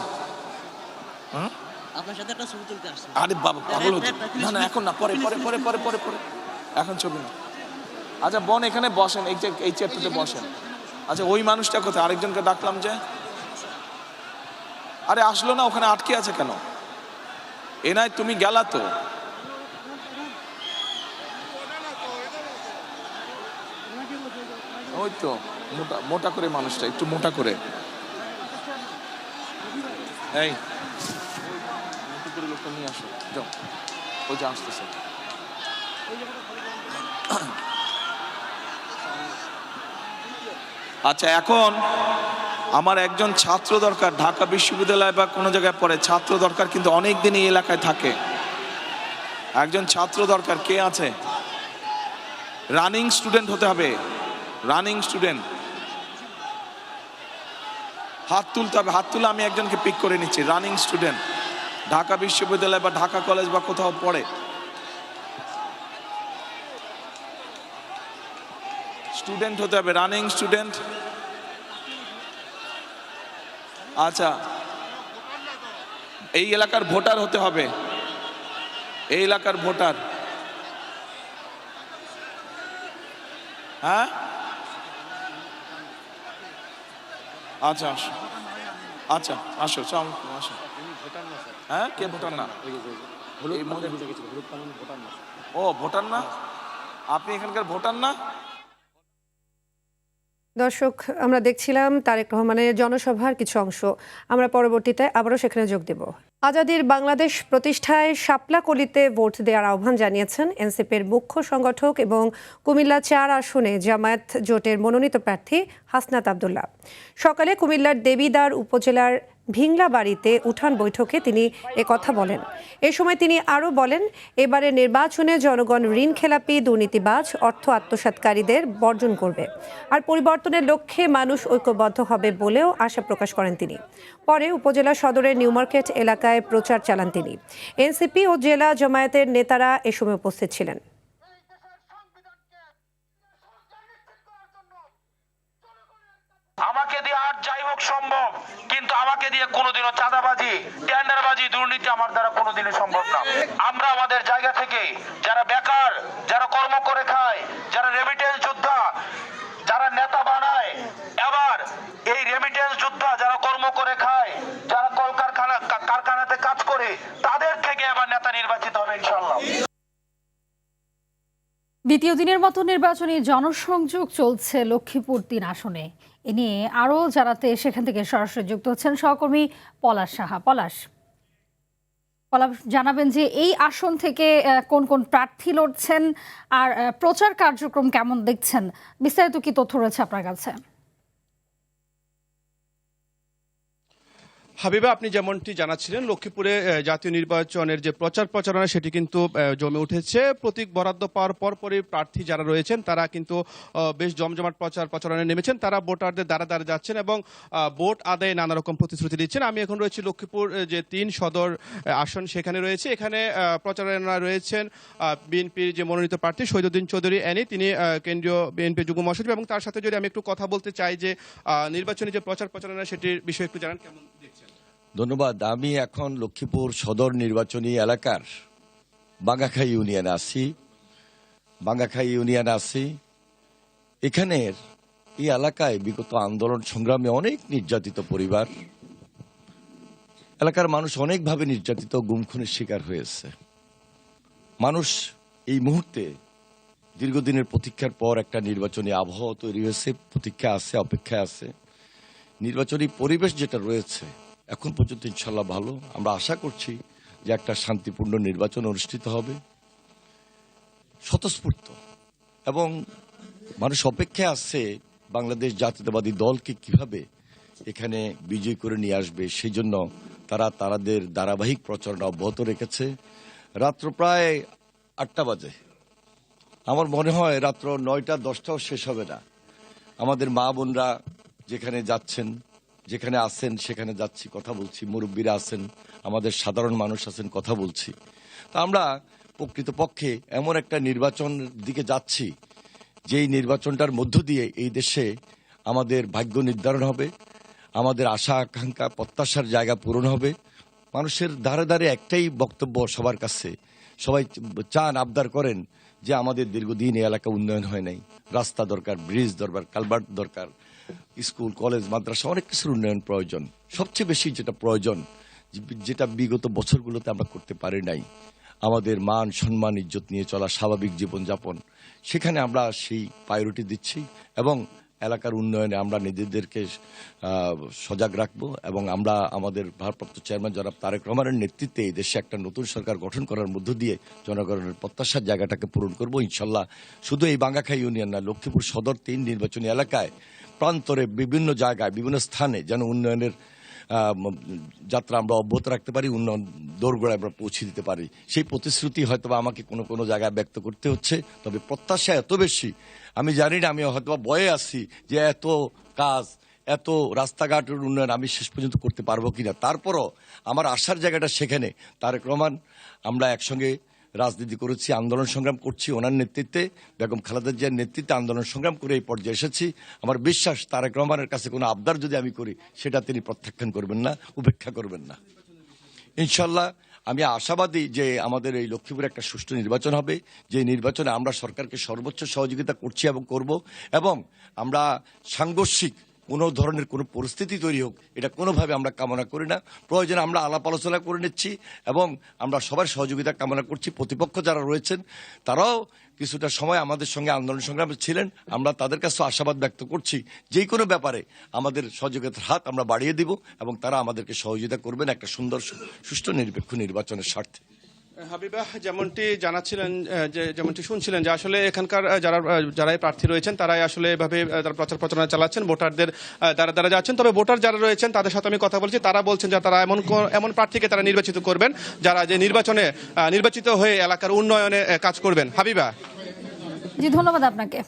আরে বাবা পাগল হচ্ছে, না এখন না, পরে এখন ছবি না। আচ্ছা বোন এখানে বসেন, এই চেয়ারটাতে বসেন। আচ্ছা ওই মানুষটা কোথায়? আরেকজনকে ডাকলাম যে, আরে আসলো না, ওখানে আটকে আছে কেন? এনায় তুমি গেলা তো, ওই তো মোটা করে মানুষটা, একটু মোটা করে, এই লোকটা নিয়ে আসো, যাও, ওই যে আসতেছে। আচ্ছা এখন আমার একজন ছাত্র দরকার, ঢাকা বিশ্ববিদ্যালয় বা কোনো জায়গায় পড়ে, ছাত্র দরকার, কিন্তু অনেক দিন এই এলাকায় থাকে, একজন ছাত্র দরকার। কে আছে? রানিং স্টুডেন্ট হতে হবে, রানিং স্টুডেন্ট, হাত তুলতে হবে, হাত তুলে আমি একজনকে পিক করে নিচ্ছি। রানিং স্টুডেন্ট, ঢাকা বিশ্ববিদ্যালয় বা ঢাকা কলেজ বা কোথাও পড়ে, স্টুডেন্ট হতে হবে, রানিং স্টুডেন্ট। আচ্ছা এই এলাকার ভোটার হতে হবে, এই এলাকার ভোটার, হ্যাঁ আচ্ছা আসো, আচ্ছা আসো, আসো, হ্যাঁ কে ভোটার না? ও ভোটার না, আপনি এখানকার ভোটার না? দর্শক, আমরা দেখছিলাম তারেক রহমানের জনসভার কিছু অংশ। আমরা পরবর্তীতে আবারও সেখানে যোগ দেব। আজাদির বাংলাদেশ প্রতিষ্ঠায় শাপলাকলিতে ভোট দেওয়ার আহ্বান জানিয়েছেন এনসিপির মুখ্য সংগঠক এবং কুমিল্লা 4 আসনে জামায়াত জোটের মনোনীত প্রার্থী হাসনাত আব্দুল্লাহ। সকালে কুমিল্লার দেবিদ্বার উপজেলার ভিংলাবাড়িতে উঠান বৈঠকে তিনি একথা বলেন। এ সময় তিনি আরও বলেন, এবারে নির্বাচনে জনগণ ঋণ খেলাপি, দুর্নীতিবাজ, অর্থ আত্মসাৎকারীদের বর্জন করবে, আর পরিবর্তনের লক্ষ্যে মানুষ ঐক্যবদ্ধ হবে বলেও আশা প্রকাশ করেন তিনি। পরে উপজেলা সদরের নিউ মার্কেট এলাকায় প্রচার চালান তিনি। এনসিপি ও জেলা জামায়াতের নেতারা এ সময় উপস্থিত ছিলেন। আমাকে দিয়ে আর যাই হোক সম্ভব, কিন্তু আমাকে দিয়ে কোনোদিনও চাঁদাবাজি, টেন্ডারবাজি, দুর্নীতি আমার দ্বারা কোনোদিনই সম্ভব না। আমরা আমাদের জায়গা থেকে যারা বেকার, যারা কর্ম করে খায়, যারা রেমিটেন্স যোদ্ধা, যারা নেতা বানায়, এবার এই রেমিটেন্স যোদ্ধা যারা কর্ম করে খায়, যারা কারখানাতে কাজ করে, তাদের থেকে এবার নেতা নির্বাচিত হবে ইনশাআল্লাহ। দ্বিতীয় দিনের মতো নির্বাচনী জনসংযোগ চলছে লক্ষ্মীপুর 3 আসনে। এ নিয়ে আরও জানাতে সেখান থেকে সরাসরি যুক্ত হচ্ছেন সহকর্মী পলাশ সাহা। পলাশ জানাবেন যে এই আসন থেকে কোন কোন প্রার্থী লড়ছেন, আর প্রচার কার্যক্রম কেমন দেখছেন, বিস্তারিত কি তথ্য রয়েছে আপনার কাছে? হাবিবা, আপনি যেমনটি জানাচ্ছিলেন, লক্ষ্মীপুরে জাতীয় নির্বাচনের যে প্রচারণা সেটি কিন্তু জমে উঠেছে। প্রতীক বরাদ্দ পাওয়ার পরপরই প্রার্থী যারা রয়েছেন তারা কিন্তু বেশ জমজমাট প্রচারণায় নেমেছেন। তারা ভোটারদের দ্বারা দ্বারা যাচ্ছেন এবং ভোট আদায়ে নানা রকম প্রতিশ্রুতি দিচ্ছেন। আমি এখন রয়েছি লক্ষ্মীপুর যে 3 সদর আসন সেখানে রয়েছে। এখানে প্রচারণা রয়েছেন বিএনপির যে মনোনীত প্রার্থী শহীদুদ্দিন চৌধুরী এনি, তিনি কেন্দ্রীয় বিএনপি যুগ্ম মহাসচিব, এবং তার সাথে যদি আমি একটু কথা বলতে চাই যে নির্বাচনী যে প্রচারণা সেটির বিষয়ে একটু জানান, কেমন দেখছেন? ধন্যবাদ। আমি এখন লক্ষ্মীপুর সদর নির্বাচনী এলাকার বাঙ্গাখাই ইউনিয়নে আছি। এখানের এই এলাকায় বিগত আন্দোলন সংগ্রামে অনেক নির্যাতিত পরিবার, এলাকার মানুষ অনেকভাবে নির্যাতিত, গুম খুনের শিকার হয়েছে। মানুষ এই মুহূর্তে দীর্ঘদিনের প্রতীক্ষার পর একটা নির্বাচনী আবহাওয়া তৈরি হয়েছে, প্রতীক্ষা আছে, অপেক্ষায় আছে। নির্বাচনী পরিবেশ যেটা রয়েছে এখন পর্যন্ত ইনশাল্লাহ ভালো। আমরা আশা করছি যে একটা শান্তিপূর্ণ নির্বাচন অনুষ্ঠিত হবে, স্বতঃস্ফূর্ত, এবং মানুষ অপেক্ষায় আসছে বাংলাদেশ জাতীয়তাবাদী দলকে কিভাবে এখানে বিজয়ী করে নিয়ে আসবে। সেই জন্য তারা তাদের ধারাবাহিক প্রচারণা অব্যাহত রেখেছে। রাত্র প্রায় 8টা বাজে, আমার মনে হয় রাত্র 9টা 10টাও শেষ হবে না। আমাদের মা বোনরা যেখানে যাচ্ছেন, যেখানে আছেন সেখানে যাচ্ছি, কথা বলছি, মুরব্বীরা আছেন, আমাদের সাধারণ মানুষ আছেন, কথা বলছি। তা আমরা প্রকৃতপক্ষে এমন একটা নির্বাচনের দিকে যাচ্ছি যেই নির্বাচনটার মধ্য দিয়ে এই দেশে আমাদের ভাগ্য নির্ধারণ হবে, আমাদের আশা আকাঙ্ক্ষা প্রত্যাশার জায়গা পূরণ হবে। মানুষের ধারে ধারে একটাই বক্তব্য সবার কাছে, সবাই চান, আবদার করেন যে আমাদের দীর্ঘদিন এই এলাকা উন্নয়ন হয় নাই, রাস্তা দরকার, ব্রিজ দরকার, কালভার্ট দরকার, স্কুল কলেজ মাদ্রাসা অনেক কিছুর উন্নয়ন প্রয়োজন। সবচেয়ে বেশি যেটা প্রয়োজন, যেটা বিগত বছরগুলোতে আমরা করতে পারি নাই, আমাদের মান সম্মান ইজ্জত নিয়ে চলা স্বাভাবিক জীবনযাপন, সেখানে আমরা সেই প্রায়োরিটি দিচ্ছি এবং এলাকার উন্নয়নে আমরা নিজেদেরকে সজাগ রাখবো। এবং আমরা আমাদের ভারপ্রাপ্ত চেয়ারম্যান জনাব তারেক রহমানের নেতৃত্বে এই দেশে একটা নতুন সরকার গঠন করার মধ্য দিয়ে জনগণের প্রত্যাশার জায়গাটাকে পূরণ করব ইনশাল্লাহ। শুধু এই বাঙ্গাখাই ইউনিয়ন না, লক্ষ্মীপুর সদর 3 নির্বাচনী এলাকায় প্রান্তরে বিভিন্ন জায়গায় বিভিন্ন স্থানে যেন উন্নয়নের যাত্রা আমরা অব্যাহত রাখতে পারি, উন্নয়ন দোরগোড়ায় আমরা পৌঁছে দিতে পারি। সেই প্রতিশ্রুতি হয়তো আমাকে কোনো কোনো জায়গায় ব্যক্ত করতে হচ্ছে, তবে প্রত্যাশা এত বেশি, আমি জানি না, আমি হয়তো ভয়ে আছি যে এত কাজ, এত রাস্তাঘাটের উন্নয়ন আমি শেষ পর্যন্ত করতে পারবো কিনা। তারপরও আমার আশার জায়গাটা সেখানে। তারেক রহমান, আমরা একসঙ্গে রাজনীতি করেছি, আন্দোলন সংগ্রাম করছি ওনার নেতৃত্বে, বেগম খালেদা জিয়ার নেতৃত্বে আন্দোলন সংগ্রাম করে এই পর্যায়ে এসেছি। আমার বিশ্বাস তারেক রহমানের কাছে কোনো আবদার যদি আমি করি সেটা তিনি প্রত্যাখ্যান করবেন না, উপেক্ষা করবেন না। ইনশাল্লাহ আমি আশাবাদী যে আমাদের এই লক্ষ্মীপুরে একটা সুষ্ঠু নির্বাচন হবে, যে নির্বাচনে আমরা সরকারকে সর্বোচ্চ সহযোগিতা করছি এবং করব, এবং আমরা সাংঘর্ষিক কোনো ধরনের কোনো পরিস্থিতি তৈরি হোক এটা কোনোভাবে আমরা কামনা করি না। প্রয়োজনে আমরা আলাপ আলোচনা করে নিচ্ছি এবং আমরা সবার সহযোগিতা কামনা করছি। প্রতিপক্ষ যারা রয়েছেন তারাও কিছুটা সময় আমাদের সঙ্গে আন্দোলন সংগ্রামে ছিলেন, আমরা তাদের কাছে আশাবাদ ব্যক্ত করছি যে কোনো ব্যাপারে আমাদের সহযোগিতার হাত আমরা বাড়িয়ে দিব এবং তারা আমাদেরকে সহযোগিতা করবেন একটা সুন্দর সুষ্ঠু নিরপেক্ষ নির্বাচনের স্বার্থে। হাবিবা, যেমনটি শুনছিলেন যে আসলে এখানকার যারাই প্রার্থী রয়েছেন তারাই আসলে এভাবে তারা প্রচার প্রচারণা চালাচ্ছেন, ভোটারদের দ্বারা যাচ্ছেন। তবে ভোটার যারা রয়েছেন তাদের সাথে আমি কথা বলছি, তারা বলছেন যে তারা এমন প্রার্থীকে তারা নির্বাচিত করবেন যারা যে নির্বাচনে নির্বাচিত হয়ে এলাকার উন্নয়নে কাজ করবেন। হাবিবা। জি, ধন্যবাদ আপনাকে।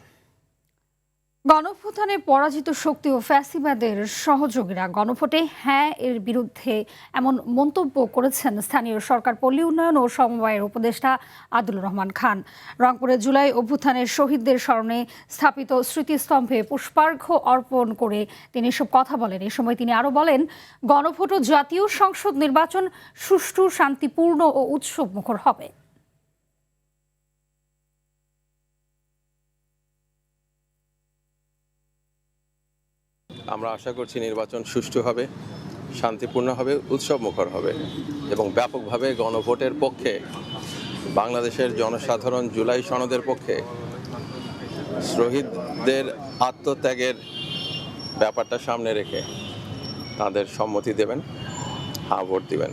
গণভোটে পরাজিত শক্তি ও ফ্যাসিবাদের সহযোগীরা গণভোটে হ্যাঁ এর বিরুদ্ধে এমন মন্তব্য করেছেন স্থানীয় সরকার পল্লী উন্নয়ন ও সমবায়ের উপদেষ্টা আদিলুর রহমান খান। রংপুরে জুলাই অভ্যুত্থানের শহীদদের স্মরণে স্থাপিত স্মৃতিস্তম্ভে পুষ্পার্ঘ্য অর্পণ করে তিনি এসব কথা বলেন। এ সময় তিনি আরও বলেন, গণভোট ও জাতীয় সংসদ নির্বাচন সুষ্ঠু, শান্তিপূর্ণ ও উৎসবমুখর হবে। আমরা আশা করছি নির্বাচন সুষ্ঠু হবে, শান্তিপূর্ণ হবে, উৎসবমুখর হবে এবং ব্যাপকভাবে গণভোটের পক্ষে বাংলাদেশের জনসাধারণ জুলাই সনদের পক্ষে শহীদদের আত্মত্যাগের ব্যাপারটা সামনে রেখে তাদের সম্মতি দেবেন, হ্যাঁ ভোট দিবেন।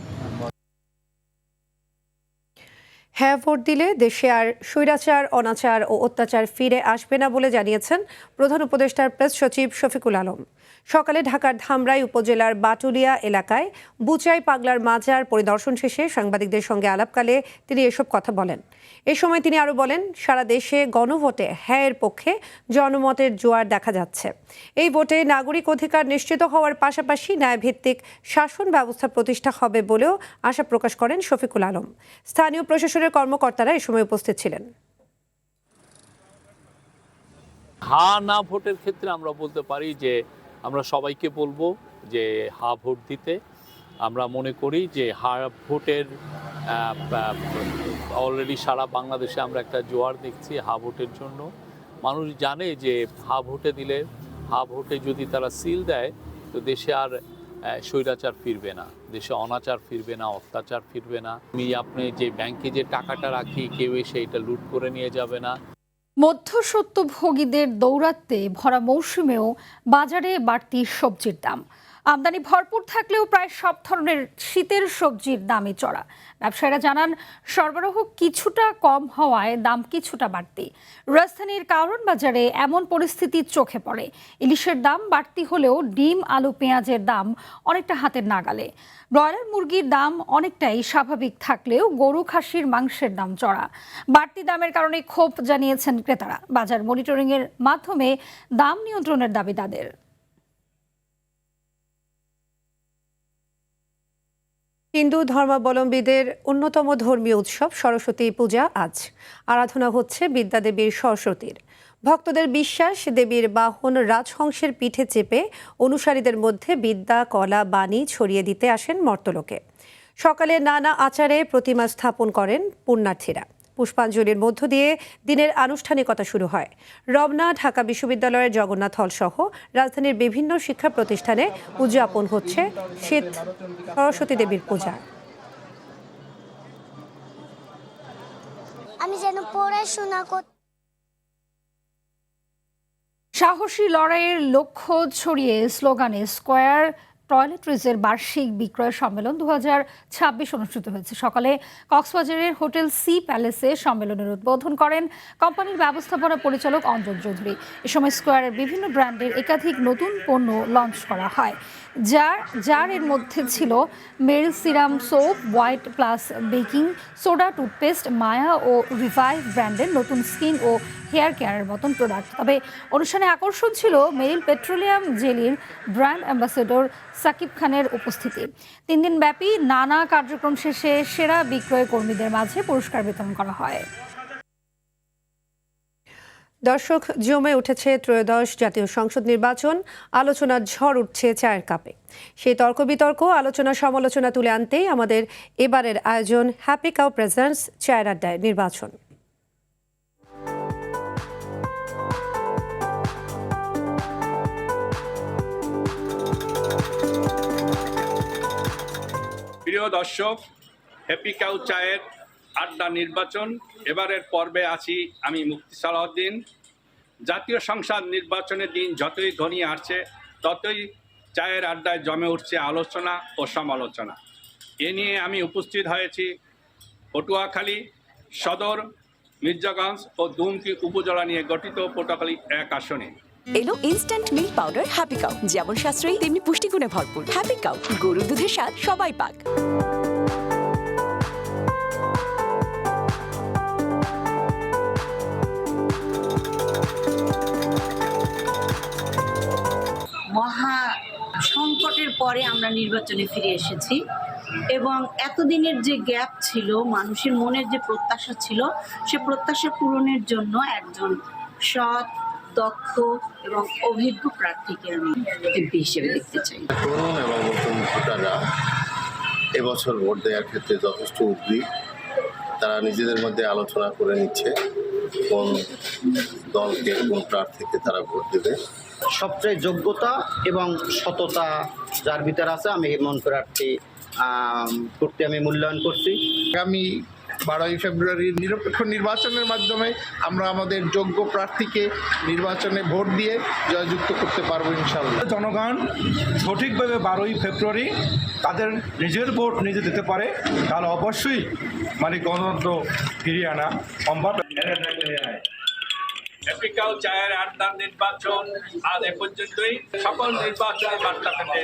হ্যাঁ ভোট দিলে দেশে আর স্বৈরাচার, অনাচার ও অত্যাচার ফিরে আসবে না বলে জানিয়েছেন প্রধান উপদেষ্টার প্রেস সচিব শফিকুল আলম। সকালে ঢাকার ধামরাই উপজেলার বাটুলিয়া এলাকায় বুচাই পাগলার মাজার পরিদর্শন শেষে সাংবাদিকদের সঙ্গে আলাপকালে তিনি এসব কথা বলেন। এ সময় তিনি আরও বলেন, সারা দেশে গণভোটে হ্যাঁ এর পক্ষে জনমতের জোয়ার দেখা যাচ্ছে। এই ভোটে নাগরিক অধিকার নিশ্চিত হওয়ার পাশাপাশি ন্যায়ভিত্তিক শাসন ব্যবস্থা প্রতিষ্ঠা হবে বলেও আশা প্রকাশ করেন শফিকুল আলম। স্থানীয় প্রশাসনের কর্মকর্তারা এ সময় উপস্থিত ছিলেন। হ্যাঁ না ভোটের ক্ষেত্রে আমরা বলতে পারি যে আমরা সবাইকে বলবো যে হা ভোট দিতে। আমরা মনে করি যে হা ভোটের অলরেডি সারা বাংলাদেশে আমরা একটা জোয়ার দেখছি হা ভোটের জন্য। মানুষ জানে যে হা ভোটে দিলে, হা ভোটে যদি তারা সিল দেয় তো দেশে আর স্বৈরাচার ফিরবে না, দেশে অনাচার ফিরবে না, অত্যাচার ফিরবে না। আপনি যে ব্যাংকে যে টাকাটা রাখি কেউ এসে এটা লুট করে নিয়ে যাবে না। মধ্যস্বত্বভোগীদের দৌরাত্ম্যে ভরা মৌসুমেও বাজারে বাড়তি সবজির দাম। আমদানি ভরপুর থাকলেও প্রায় সব ধরনের শীতের সবজির দামই চড়া। ব্যবসায়ীরা জানান সরবরাহ কিছুটা কম হওয়ায় দাম কিছুটা বাড়তি। রাজধানীর কারণ বাজারে এমন পরিস্থিতি চোখে পড়ে। ইলিশের দাম বাড়তি হলেও ডিম, আলু, পেঁয়াজের দাম অনেকটা হাতের নাগালে। ব্রয়লার মুরগির দাম অনেকটাই স্বাভাবিক থাকলেও গরু, খাসির মাংসের দাম চড়া। বাড়তি দামের কারণে ক্ষোভ জানিয়েছেন ক্রেতারা। বাজার মনিটরিংয়ের মাধ্যমে দাম নিয়ন্ত্রণের দাবি তাদের। হিন্দু ধর্মাবলম্বীদের অন্যতম ধর্মীয় উৎসব সরস্বতী পূজা আজ। আরাধনা হচ্ছে বিদ্যাদেবীর সরস্বতীর। ভক্তদের বিশ্বাস, দেবীর বাহন রাজহংসের পিঠে চেপে অনুসারীদের মধ্যে বিদ্যা, কলা, বাণী ছড়িয়ে দিতে আসেন মর্তলোকে। সকালে নানা আচারে প্রতিমা স্থাপন করেন পুণ্যার্থীরা। পুষ্পাঞ্জলির মধ্য দিয়ে দিনের আনুষ্ঠানিকতা শুরু হয়। রমনা, ঢাকা বিশ্ববিদ্যালয়ের জগন্নাথ হল সহ রাজধানীর বিভিন্ন শিক্ষা প্রতিষ্ঠানে উদযাপন হচ্ছে শীত সরস্বতী দেবীর পূজা। আমি যেন পড়াশোনা করতে। সাহসী লড়াইয়ের লক্ষ্য ছড়িয়ে স্লোগানে স্কয়ার টয়লেট্রিজের বার্ষিক বিক্রয় সম্মেলন 2026 অনুষ্ঠিত হয়েছে। সকালে কক্সবাজারের হোটেল সি প্যালেসে সম্মেলনের উদ্বোধন করেন কোম্পানির ব্যবস্থাপনা পরিচালক অঞ্জন চৌধুরী। এ সময় স্কয়ারের বিভিন্ন ব্র্যান্ডের একাধিক নতুন পণ্য লঞ্চ করা হয়, যার এর মধ্যে ছিল Meril serum soap, white plus baking soda, toothpaste, Maya ও রিভাইভ ব্র্যান্ডের নতুন স্কিন ও হেয়ার কেয়ারের মতন প্রোডাক্ট। তবে অনুষ্ঠানে আকর্ষণ ছিল মেরিল পেট্রোলিয়াম জেলির ব্র্যান্ড অ্যাম্বাসেডর সাকিব খানের উপস্থিতি। 3 দিন ব্যাপী নানা কার্যক্রম শেষে সেরা বিক্রয় কর্মীদের মাঝে পুরস্কার বিতরণ করা হয়। দর্শক, জমে উঠেছে ত্রয়োদশ জাতীয় সংসদ নির্বাচন। আলোচনার ঝড় উঠছে চায়ের কাপে। সেই তর্ক বিতর্ক, আলোচনা, সমালোচনা তুলে আনতেই আমাদের এবারের আয়োজন হ্যাপি কাউ প্রেজেন্টস চায়ের আড্ডায় নির্বাচন। প্রিয় দর্শক, হ্যাপি কাউ চায়ের আড্ডা নির্বাচন এবারের পর্বে আছি আমি মুফতি সালাউদ্দিন। জাতীয় সংসদ নির্বাচনের দিন যতই ঘনিয়ে আসছে ততই চায়ের আড্ডায় জমে উঠছে আলোচনা ও সমালোচনা। এ নিয়ে আমি উপস্থিত হয়েছি পটুয়াখালী সদর, মির্জাগঞ্জ ও দুমকি উপজেলা নিয়ে গঠিত পটুয়াখালী 1 আসনে। এলো instant milk powder happy cow, যেমন সাশ্রয়ী তেমনি পুষ্টিগুণে ভরপুর। হ্যাপি কাউ, গরুর দুধের স্বাদ সবাই পাক। মহা সংকটের পরে আমরা নির্বাচনে ফিরে এসেছি এবং এতদিনের যে গ্যাপ ছিল, মানুষের মনের যে প্রত্যাশা ছিল, সে প্রত্যাশা পূরণের জন্য একজন সৎ, দক্ষ এবং অভিজ্ঞ প্রার্থীকে আমি এমপি হিসেবে দেখতে চাই। তরুণ এবং নতুন ভোটাররা এবছর ভোট দেওয়ার ক্ষেত্রে যথেষ্ট উদ্গ্রীব। তারা নিজেদের মধ্যে আলোচনা করে নিচ্ছে কোন দলকে, কোন প্রার্থীকে তারা ভোট দেবে। সবচেয়ে যোগ্যতা এবং সততা যার ভিতরে আছে, আমি এমন প্রার্থী করতে আমি মূল্যায়ন করছি। আগামী 12ই ফেব্রুয়ারির নিরপেক্ষ নির্বাচনের মাধ্যমে আমরা আমাদের যোগ্য প্রার্থীকে নির্বাচনে ভোট দিয়ে জয়যুক্ত করতে পারবো ইনশাআল্লাহ। জনগণ সঠিকভাবে 12ই ফেব্রুয়ারি তাদের নিজের ভোট নিজে দিতে পারে, তাহলে অবশ্যই গণতন্ত্র ফিরিয়ে আনা সম্ভব। হ্যাপি কাউ চায়ের আড্ডার নির্বাচন আজ এ পর্যন্তই। সকল নির্বাচনী বার্তা পেতে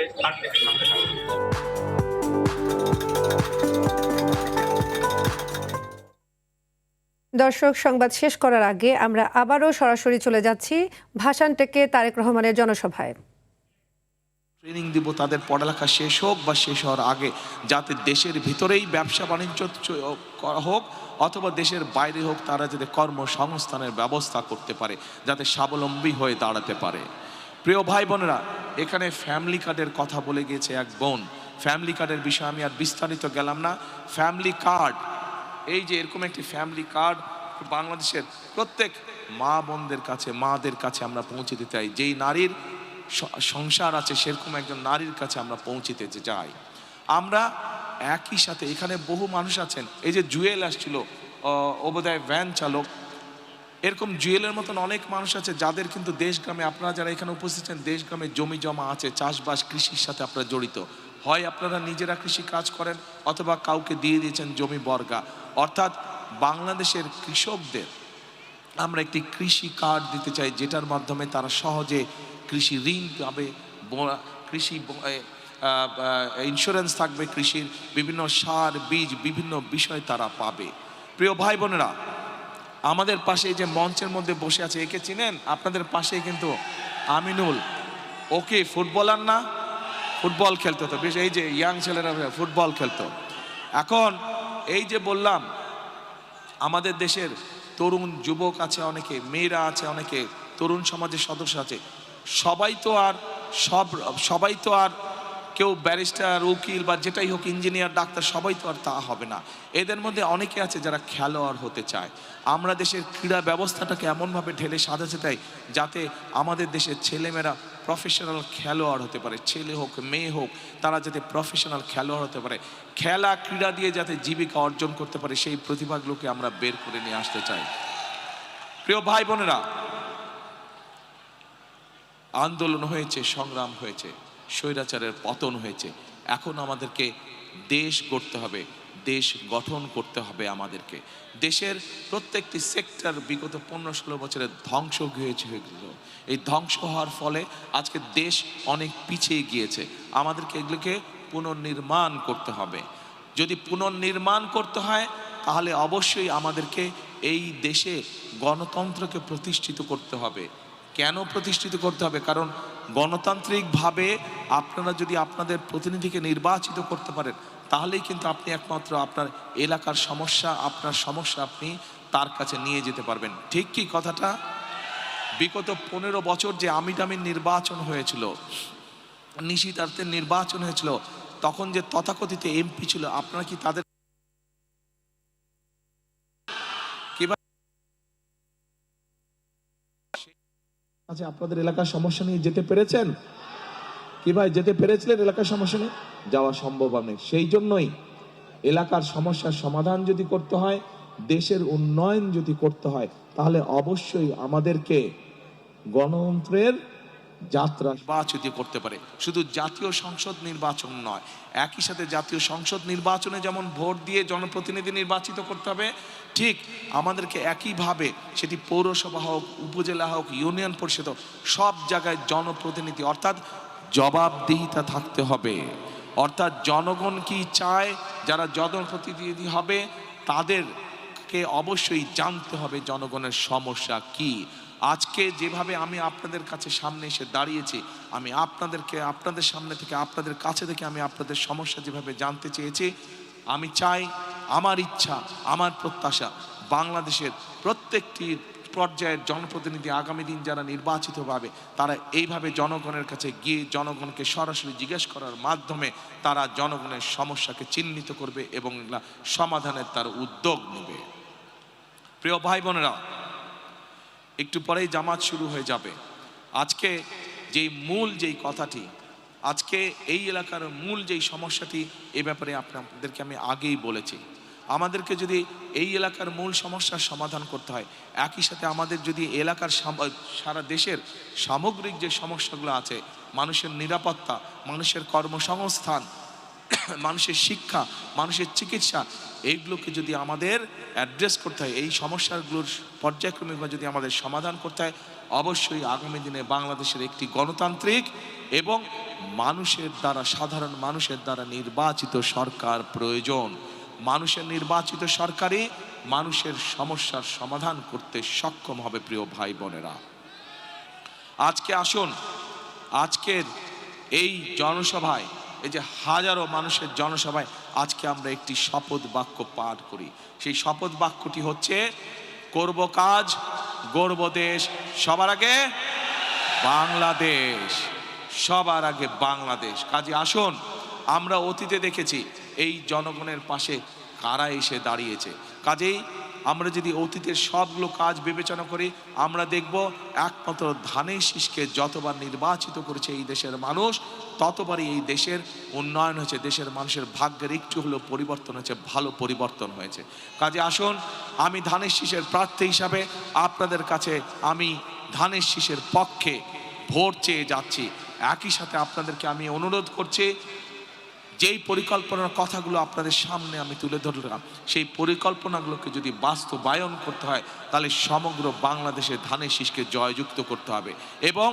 দর্শক, সংবাদ শেষ করার আগে আমরা আবারও সরাসরি চলে যাচ্ছি ভাসান টেকে তারেক রহমানের জনসভায়। ট্রেনিং দিব তাদের পড়ালেখা শেষ হোক বা শেষ হওয়ার আগে, যাতে দেশের ভিতরেই ব্যবসা বাণিজ্য করা হোক অথবা দেশের বাইরে হোক, তারা যাতে কর্মসংস্থানের ব্যবস্থা করতে পারে, যাতে স্বাবলম্বী হয়ে দাঁড়াতে পারে। প্রিয় ভাই বোনেরা, এখানে ফ্যামিলি কার্ডের কথা বলে গিয়েছে এক বোন। ফ্যামিলি কার্ডের বিষয়ে আমি আর বিস্তারিত গেলাম না। ফ্যামিলি কার্ড, এই যে এরকম একটি ফ্যামিলি কার্ড বাংলাদেশের প্রত্যেক মা বোনদের কাছে, মাদের কাছে আমরা পৌঁছে দিতে চাই। যেই নারীর সংসার আছে সেরকম একজন নারীর কাছে আমরা পৌঁছে দিতে চাই। আমরা একই সাথে এখানে বহু মানুষ আছেন, এই যে জুয়েল আসছিল, ও বোধহয় ভ্যান চালক, এরকম জুয়েলের মতন অনেক মানুষ আছে যাদের কিন্তু দেশ গ্রামে, আপনারা যারা এখানে উপস্থিত আছেন, দেশ গ্রামে জমি জমা আছে, চাষবাস কৃষির সাথে আপনারা জড়িত। হয় আপনারা নিজেরা কৃষি কাজ করেন অথবা কাউকে দিয়ে দিয়েছেন জমি বর্গা। অর্থাৎ বাংলাদেশের কৃষকদের আমরা একটি কৃষি কার্ড দিতে চাই, যেটার মাধ্যমে তারা সহজে কৃষি ঋণ পাবে, কৃষি ইন্স্যুরেন্স থাকবে, কৃষির বিভিন্ন সার বীজ বিভিন্ন বিষয় তারা পাবে। প্রিয় ভাই বোনেরা, আমাদের পাশে এই যে মঞ্চের মধ্যে বসে আছে, একে চিনেন? আপনাদের পাশেই কিন্তু আমিনুল। ওকে ফুটবলার না, ফুটবল খেলতো, তো বেশ এই যে ইয়াং ছেলেরা ফুটবল খেলতো। এখন এই যে বললাম আমাদের দেশের তরুণ যুবক আছে অনেকে, মেয়েরা আছে অনেকে, তরুণ সমাজের সদস্য আছে, সবাই তো আর কেউ ব্যারিস্টার, উকিল বা যেটাই হোক, ইঞ্জিনিয়ার, ডাক্তার, সবাই তো আর তা হবে না। এদের মধ্যে অনেকে আছে যারা খেলোয়াড় হতে চায়। আমরা দেশের ক্রীড়া ব্যবস্থাটাকে এমনভাবে ঢেলে সাজাতে চাই যাতে আমাদের দেশের ছেলেমেয়েরা প্রফেশনাল খেলোয়াড় হতে পারে, ছেলে হোক মেয়ে হোক, তারা যাতে প্রফেশনাল খেলোয়াড় হতে পারে, খেলা ক্রীড়া দিয়ে যাতে জীবিকা অর্জন করতে পারে, সেই প্রতিভাগুলোকে আমরা বের করে নিয়ে আসতে চাই। প্রিয় ভাই বোনেরা, আন্দোলন হয়েছে, সংগ্রাম হয়েছে, স্বৈরাচারের পতন হয়েছে। এখন আমাদেরকে দেশ গড়তে হবে, দেশ গঠন করতে হবে। আমাদেরকে দেশের প্রত্যেকটি সেক্টর বিগত 15-16 বছরের ধ্বংস হয়েছিল। এই ধ্বংস হওয়ার ফলে আজকে দেশ অনেক পিছিয়ে গিয়েছে। আমাদেরকে এগুলোকে পুনর্নির্মাণ করতে হবে। যদি পুনর্নির্মাণ করতে হয় তাহলে অবশ্যই আমাদেরকে এই দেশে গণতন্ত্রকে প্রতিষ্ঠিত করতে হবে। কেন প্রতিষ্ঠিত করতে হবে? কারণ গণতান্ত্রিকভাবে আপনারা যদি আপনাদের প্রতিনিধিকে নির্বাচিত করতে পারেন তাহলেই কিন্তু আপনি একমাত্র আপনার এলাকার সমস্যা, আপনার সমস্যা আপনি তার কাছে নিয়ে যেতে পারবেন। ঠিক কি কথাটা? বিগত 15 বছর যে আমিন নির্বাচন হয়েছিল, নিশিতার্থের নির্বাচন হয়েছিল, তখন যে তথাকথিত এমপি ছিল, আপনারা কি তাদের আচ্ছা আপনাদের এলাকার সমস্যা নিয়ে যেতে পেরেছেন কি ভাই? যেতে পেরেছিলেন এলাকার সমস্যা নিয়ে? যাওয়া সম্ভব নেই। সেই জন্যই এলাকার সমস্যার সমাধান যদি করতে হয়, দেশের উন্নয়ন যদি করতে হয়, তাহলে অবশ্যই আমাদেরকে গণতন্ত্রের যাত্রা নির্বাচিত করতে পারে। শুধু জাতীয় সংসদ নির্বাচন নয়, একই সাথে জাতীয় সংসদ নির্বাচনে যেমন ভোট দিয়ে জনপ্রতিনিধি নির্বাচিত করতে হবে, ঠিক আমাদেরকে একইভাবে সেটি পৌরসভা হোক, উপজেলা হোক, ইউনিয়ন পরিষদ হোক, সব জায়গায় জনপ্রতিনিধি অর্থাৎ জবাবদিহিতা থাকতে হবে। অর্থাৎ জনগণ কি চায়, যারা জনপ্রতিনিধি হবে তাদেরকে অবশ্যই জানতে হবে জনগণের সমস্যা কি। আজকে যেভাবে আমি আপনাদের কাছে সামনে এসে দাঁড়িয়েছি, আমি আপনাদের সামনে থেকে, আপনাদের কাছে থেকে আমি আপনাদের সমস্যা যেভাবে জানতে চেয়েছি, আমি চাই, আমার ইচ্ছা, আমার প্রত্যাশা, বাংলাদেশের প্রত্যেকটি পর্যায়ের জনপ্রতিনিধি আগামী দিন যারা নির্বাচিত হবে তারা এইভাবে জনগণের কাছে গিয়ে জনগণকে সরাসরি জিজ্ঞেস করার মাধ্যমে তারা জনগণের সমস্যাকে চিহ্নিত করবে এবং সমাধানের তার উদ্যোগ নেবে। প্রিয় ভাই বোনেরা, একটু পরেই জামাত শুরু হয়ে যাবে। আজকে যেই কথাটি, আজকে এই এলাকার মূল যেই সমস্যাটি, এ ব্যাপারে আপনাদেরকে আমি আগেই বলেছি। আমাদেরকে যদি এই এলাকার মূল সমস্যার সমাধান করতে হয়, একই সাথে আমাদের যদি এলাকার সারা দেশের সামগ্রিক যে সমস্যাগুলো আছে, মানুষের নিরাপত্তা, মানুষের কর্মসংস্থান, মানুষের শিক্ষা, মানুষের চিকিৎসা, এইগুলোকে যদি আমাদের অ্যাড্রেস করতে হয়, এই সমস্যাগুলোর পর্যায়ক্রমিকভাবে যদি আমাদের সমাধান করতে হয়, অবশ্যই আগামী দিনে বাংলাদেশের একটি গণতান্ত্রিক এবং মানুষের দ্বারা, সাধারণ মানুষের দ্বারা নির্বাচিত সরকার প্রয়োজন। মানুষের নির্বাচিত সরকারই মানুষের সমস্যার সমাধান করতে সক্ষম হবে। প্রিয় ভাই বোনেরা, আজকে আসুন, আজকের এই জনসভায়, এই যে হাজারো মানুষের জনসভায় আজকে আমরা একটি শপথ বাক্য পাঠ করি। সেই শপথ বাক্যটি হচ্ছে, করব কাজ, গড়ব দেশ, সবার আগে বাংলাদেশ, সবার আগে বাংলাদেশ। কাজে আসুন, আমরা অতীতে দেখেছি এই জনগণের পাশে কারা এসে দাঁড়িয়েছে। কাজেই আমরা যদি অতীতের সবগুলো কাজ বিবেচনা করি, আমরা দেখব একমাত্র ধানের শীষকে যতবার নির্বাচিত করেছে এই দেশের মানুষ, ততবারই এই দেশের উন্নয়ন হয়েছে, দেশের মানুষের ভাগ্যের একটু হলেও পরিবর্তন হয়েছে, ভালো পরিবর্তন হয়েছে। কাজে আসুন, আমি ধানের শীষের প্রার্থী হিসাবে আপনাদের কাছে আমি ধানের শীষের পক্ষে ভোট চেয়ে যাচ্ছি। একই সাথে আপনাদেরকে আমি অনুরোধ করছি, যেই পরিকল্পনার কথাগুলো আপনাদের সামনে আমি তুলে ধরলাম, সেই পরিকল্পনাগুলোকে যদি বাস্তবায়ন করতে হয়, তাহলে সমগ্র বাংলাদেশে ধানের শীষকে জয়যুক্ত করতে হবে। এবং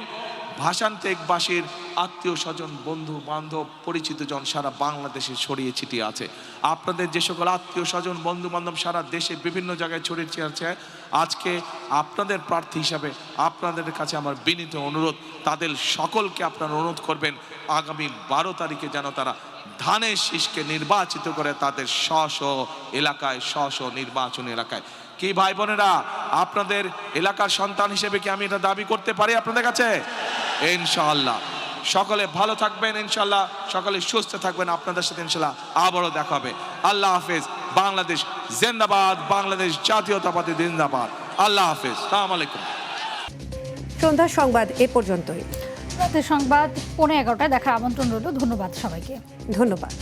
ভাষান্তেকবাসীর আত্মীয় স্বজন, বন্ধু বান্ধব, পরিচিত জন সারা বাংলাদেশে ছড়িয়ে ছিটিয়ে আছে। আপনাদের যে সকল আত্মীয় স্বজন, বন্ধু বান্ধব সারা দেশে বিভিন্ন জায়গায় ছড়িয়ে ছিটিয়ে আছে, আজকে আপনাদের প্রার্থী হিসাবে আপনাদের কাছে আমার বিনীত অনুরোধ, তাদের সকলকে আপনারা অনুরোধ করবেন আগামী 12 তারিখে যেন তারা ধানের শীষকে নির্বাচিত করে তাদের স্ব এলাকায়, স্ব নির্বাচনী এলাকায়। কি ভাই বোনেরা, আপনাদের এলাকার সন্তান হিসেবে কি আমি এটা দাবি করতে পারি আপনাদের কাছে? ইনশাআল্লাহ। সকলে ভালো থাকবেন, ইনশাআল্লাহ সকলে সুস্থ থাকবেন। আপনাদের সাথে ইনশাআল্লাহ আবারও দেখা হবে। আল্লাহ হাফেজ। বাংলাদেশ জিন্দাবাদ, বাংলাদেশ জাতীয়তাবাদী জিন্দাবাদ। আল্লাহ হাফেজ। আসসালামু আলাইকুম। সন্ধ্যার সংবাদ এ পর্যন্তই। রাতের সংবাদ 11:15 দেখার আমন্ত্রণ রইল। ধন্যবাদ সবাইকে। ধন্যবাদ।